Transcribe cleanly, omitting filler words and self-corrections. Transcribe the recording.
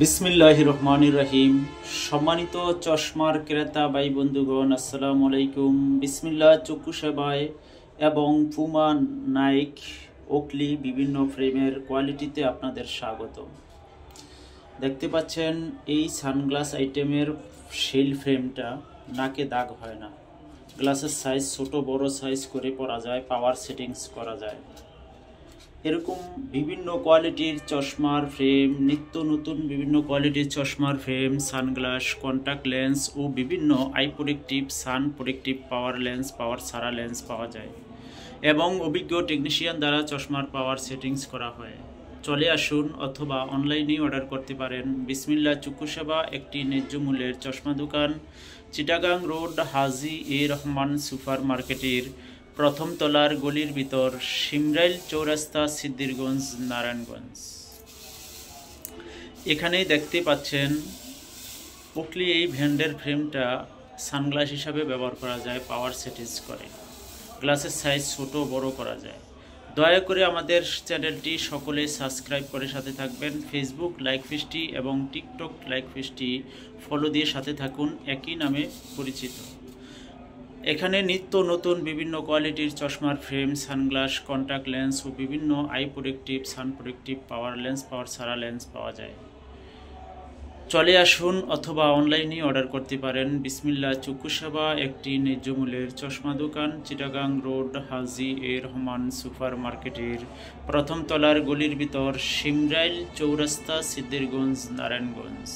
বিসমিল্লাহির রহমানির রহিম। সম্মানিত চশমার ক্রেতা ভাই বন্ধুগণ, আসসালামু আলাইকুম। বিসমিল্লাহ চক্ষু সেবায় এবং পুমা, নাইক, ওকলি বিভিন্ন ফ্রেমের কোয়ালিটিতে আপনাদের স্বাগত। দেখতে পাচ্ছেন এই সানগ্লাস আইটেমের শেল ফ্রেমটা নাকে দাগ হয় না। গ্লাসের সাইজ ছোট বড় সাইজ করে পরা যায়, পাওয়ার সেটিংস করা যায়। এরকম বিভিন্ন কোয়ালিটির চশমার ফ্রেম, নিত্য নতুন বিভিন্ন কোয়ালিটির চশমার ফ্রেম, সানগ্লাস, কন্ট্যাক্ট লেন্স ও বিভিন্ন eye protective, sun protective power lens, power সারা লেন্স পাওয়া যায় এবং অভিজ্ঞ টেকনিশিয়ান দ্বারা চশমার পাওয়ার সেটিংস করা হয়। চলে আসুন অথবা অনলাইনেই অর্ডার করতে পারেন। বিসমিল্লাহ চক্ষু সেবা একটি ন্যায্য মূল্যের চশমা দোকান, চিটাগাং রোড, হাজি এ রহমান সুপার মার্কেটের প্রথম তলার গলির ভিতর, শিমরাইল চৌরাস্তা, সিদ্দিরগঞ্জ, নারায়ণগঞ্জ। এখানে দেখতে পাচ্ছেন ওকলি এই ভ্যান্ডের ফ্রেমটা সানগ্লাস হিসাবে ব্যবহার করা যায়, পাওয়ার সেটিংস করে। গ্লাসের সাইজ ছোট বড় করা যায়। দয়া করে আমাদের চ্যানেলটি সকলে সাবস্ক্রাইব করে সাথে থাকবেন। ফেসবুক লাইক পেজটি এবং টিকটক লাইক পেজটি ফলো দিয়ে সাথে থাকুন, একই নামে পরিচিত। এখানে নিত্য নতুন বিভিন্ন কোয়ালিটির চশমার ফ্রেম, সানগ্লাস, কন্ট্যাক্ট লেন্স ও বিভিন্ন eye protective, sun protective power lens, power সারা লেন্স পাওয়া যায়। চলে আসুন অথবা অনলাইনে অর্ডার করতে পারেন। বিসমিল্লাহ চক্ষু সেবা একটি ন্যায্য মূল্যের চশমা দোকান, চিটাগাং রোড, হাজি এ রহমান সুপার মার্কেটের প্রথম তলার গলির ভিতর, শিমরাইল চৌরাস্তা, সিদ্দিরগঞ্জ, নারায়ণগঞ্জ।